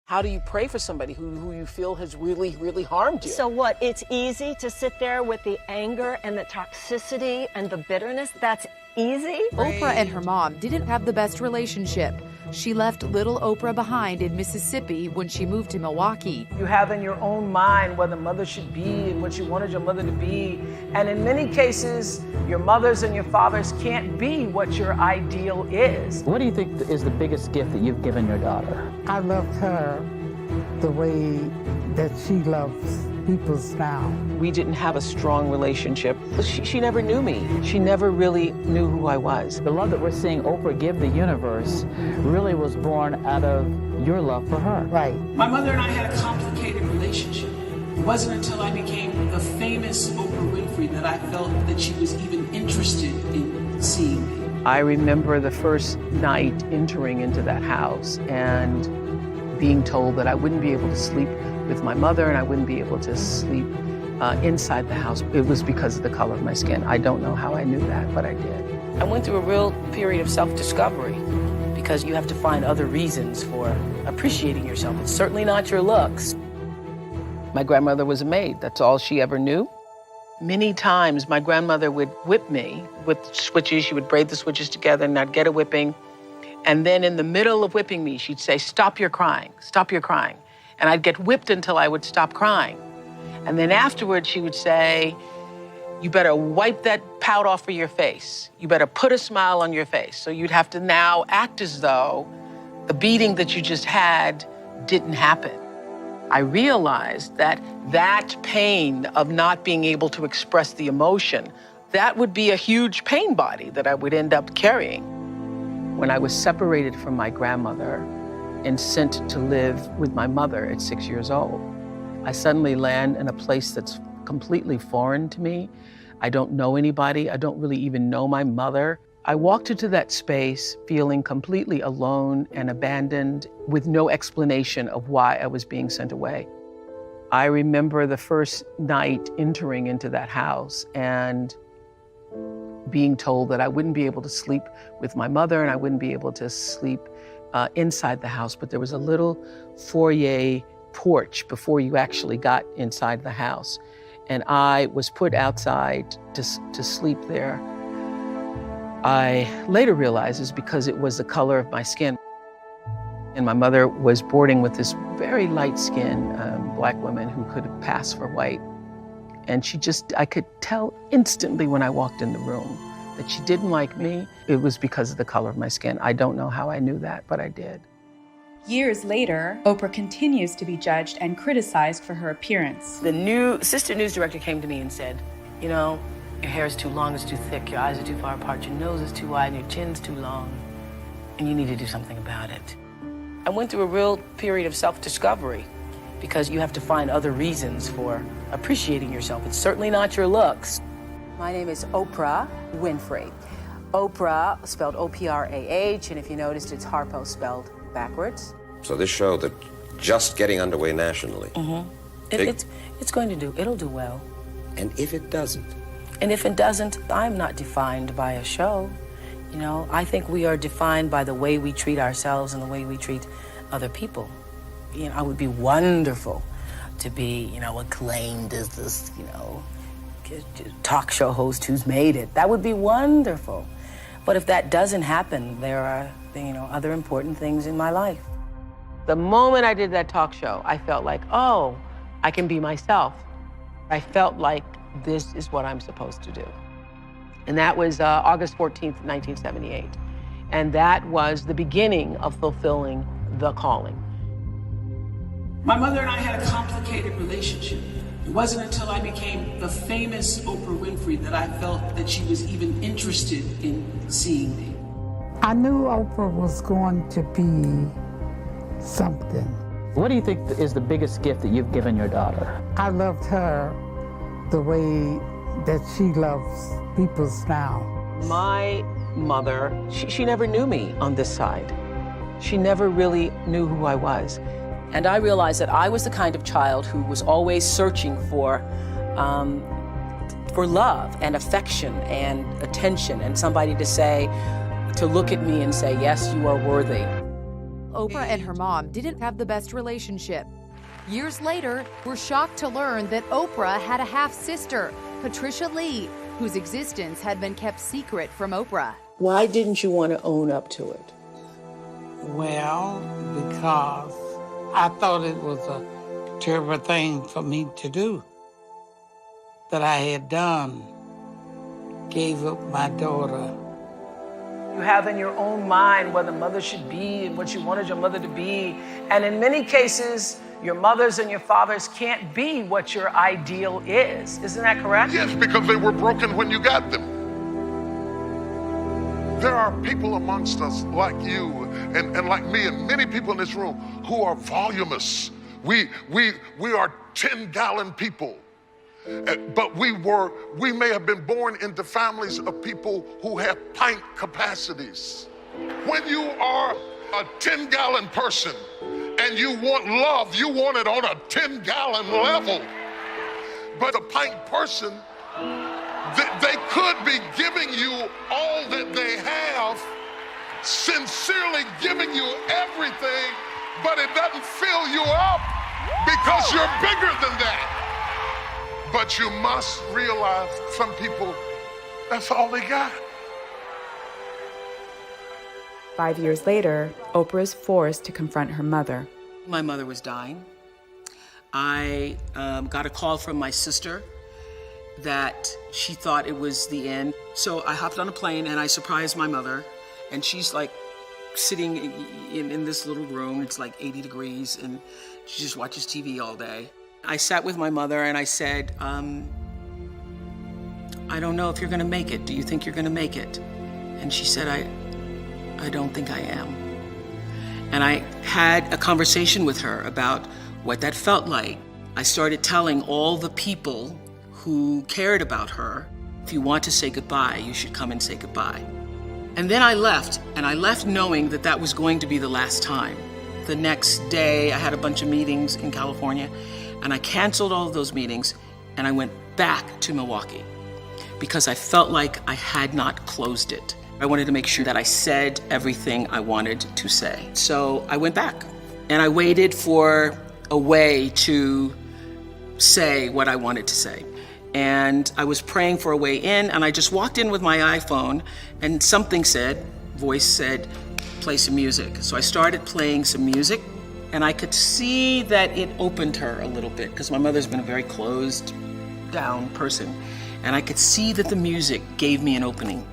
How do you pray for somebody who you feel has really, really harmed you? So what, it's easy to sit there with the anger and the toxicity and the bitterness? That's easy? Oprah and her mom didn't have the best relationship. She left little Oprah behind in Mississippi when she moved to Milwaukee. You have in your own mind what a mother should be and what you wanted your mother to be. And in many cases, your mothers and your fathers can't be what your ideal is. What do you think is the biggest gift that you've given your daughter? I loved her the way that she loves people now. We didn't have a strong relationship. She never knew me. She never really knew who I was. The love that we're seeing Oprah give the universe really was born out of your love for her. Right. My mother and I had a complicated relationship. It wasn't until I became the famous Oprah Winfrey that I felt that she was even interested in seeing me. I remember the first night entering into that house and being told that I wouldn't be able to sleep with my mother and I wouldn't be able to sleep inside the house. It was because of the color of my skin. I don't know how I knew that, but I did. I went through a real period of self-discovery because you have to find other reasons for appreciating yourself. It's certainly not your looks. My grandmother was a maid. That's all she ever knew. Many times my grandmother would whip me with switches. She would braid the switches together and I'd get a whipping. And then in the middle of whipping me, she'd say, "Stop your crying, stop your crying." And I'd get whipped until I would stop crying. And then afterwards, she would say, "You better wipe that pout off of your face. You better put a smile on your face." So you'd have to now act as though the beating that you just had didn't happen. I realized that that pain of not being able to express the emotion, that would be a huge pain body that I would end up carrying. When I was separated from my grandmother and sent to live with my mother at 6 years old, I suddenly land in a place that's completely foreign to me. I don't know anybody. I don't really even know my mother. I walked into that space feeling completely alone and abandoned with no explanation of why I was being sent away. I remember the first night entering into that house and being told that I wouldn't be able to sleep with my mother and I wouldn't be able to sleep inside the house, but there was a little foyer porch before you actually got inside the house. And I was put outside to sleep there. I later realized it's because it was the color of my skin. And my mother was boarding with this very light-skinned black woman who could pass for white. And I could tell instantly when I walked in the room that she didn't like me. It was because of the color of my skin. I don't know how I knew that, but I did. Years later, Oprah continues to be judged and criticized for her appearance. The new assistant news director came to me and said, "You know, your hair is too long, it's too thick, your eyes are too far apart, your nose is too wide, and your chin's too long, and you need to do something about it." I went through a real period of self-discovery because you have to find other reasons for appreciating yourself. It's certainly not your looks. My name is Oprah Winfrey. Oprah spelled O-P-R-A-H, and if you noticed, it's Harpo spelled backwards. So this show that just getting underway nationally. It's going to do, it'll do well. And if it doesn't? And if it doesn't, I'm not defined by a show. You know, I think we are defined by the way we treat ourselves and the way we treat other people. You know, it would be wonderful to be, you know, acclaimed as this, you know, talk show host who's made it. That would be wonderful. But if that doesn't happen, there are, you know, other important things in my life. The moment I did that talk show, I felt like, oh, I can be myself. I felt like this is what I'm supposed to do. And that was August 14th, 1978. And that was the beginning of fulfilling the calling. My mother and I had a complicated relationship. It wasn't until I became the famous Oprah Winfrey that I felt that she was even interested in seeing me. I knew Oprah was going to be something. What do you think is the biggest gift that you've given your daughter? I loved her the way that she loves people now. My mother, she never knew me on this side. She never really knew who I was. And I realized that I was the kind of child who was always searching for love and affection and attention and somebody to look at me and say, yes, you are worthy. Oprah and her mom didn't have the best relationship. Years later, we're shocked to learn that Oprah had a half-sister, Patricia Lee, whose existence had been kept secret from Oprah. Why didn't you want to own up to it? Well, because I thought it was a terrible thing for me to do that I had done. Gave up my daughter. You have in your own mind what a mother should be and what you wanted your mother to be. And in many cases, your mothers and your fathers can't be what your ideal is. Isn't that correct? Yes, because they were broken when you got them. There are people amongst us like you and like me and many people in this room who are voluminous. We are 10-gallon people. But we may have been born into families of people who have pint capacities. When you are a 10-gallon person and you want love, you want it on a 10-gallon level. But a pint person, they could be giving you all that they have, sincerely giving you everything, but it doesn't fill you up because you're bigger than that. But you must realize some people, that's all they got. 5 years later, Oprah is forced to confront her mother. My mother was dying. I got a call from my sister that she thought it was the end. So I hopped on a plane and I surprised my mother. And she's like sitting in this little room. It's like 80 degrees and she just watches TV all day. I sat with my mother and I said, I don't know if you're gonna make it. Do you think you're gonna make it? And she said, I don't think I am. And I had a conversation with her about what that felt like. I started telling all the people who cared about her, if you want to say goodbye, you should come and say goodbye. And then I left, and I left knowing that that was going to be the last time. The next day, I had a bunch of meetings in California, and I canceled all of those meetings, and I went back to Milwaukee because I felt like I had not closed it. I wanted to make sure that I said everything I wanted to say. So I went back, and I waited for a way to say what I wanted to say. And I was praying for a way in, and I just walked in with my iPhone, and something said, voice said, play some music. So I started playing some music, and I could see that it opened her a little bit, because my mother's been a very closed down person. And I could see that the music gave me an opening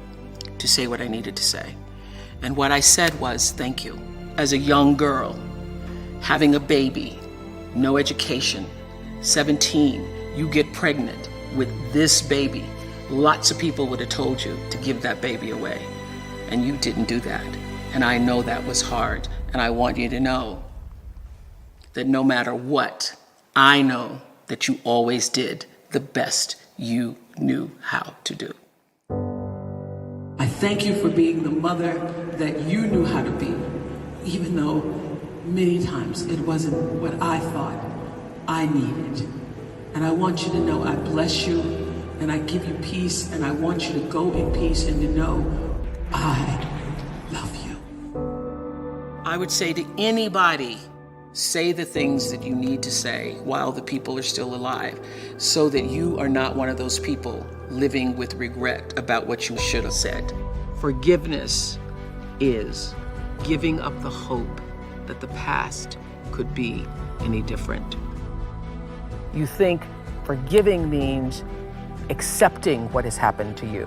to say what I needed to say. And what I said was, thank you. As a young girl, having a baby, no education, 17, you get pregnant with this baby. Lots of people would have told you to give that baby away. And you didn't do that. And I know that was hard. And I want you to know that no matter what, I know that you always did the best you knew how to do. I thank you for being the mother that you knew how to be, even though many times it wasn't what I thought I needed. And I want you to know I bless you and I give you peace, and I want you to go in peace and to know I love you. I would say to anybody, say the things that you need to say while the people are still alive, so that you are not one of those people living with regret about what you should have said. Forgiveness is giving up the hope that the past could be any different. You think forgiving means accepting what has happened to you.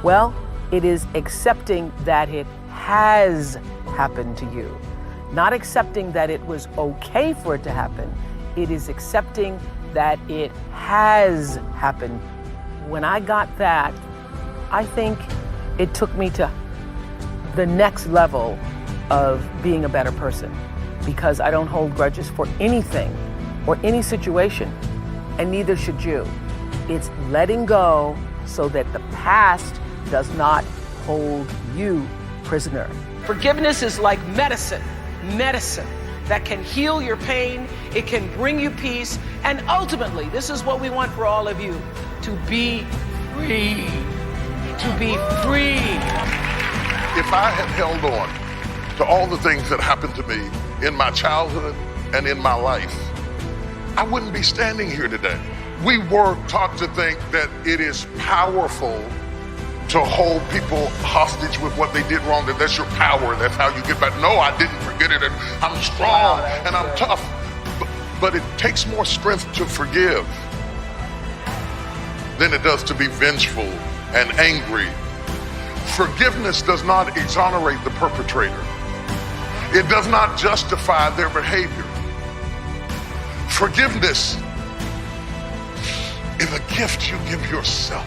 Well, it is accepting that it has happened to you. Not accepting that it was okay for it to happen. It is accepting that it has happened. When I got that, I think it took me to the next level of being a better person, because I don't hold grudges for anything or any situation, and neither should you. It's letting go so that the past does not hold you prisoner. Forgiveness is like medicine that can heal your pain, it can bring you peace, and ultimately, this is what we want for all of you, to be free. To be free. If I had held on to all the things that happened to me in my childhood and in my life, I wouldn't be standing here today. We were taught to think that it is powerful to hold people hostage with what they did wrong, that that's your power, that's how you get back. No, I didn't forget it, and I'm strong and I'm tough. But it takes more strength to forgive than it does to be vengeful and angry. Forgiveness does not exonerate the perpetrator. It does not justify their behavior. Forgiveness is a gift you give yourself.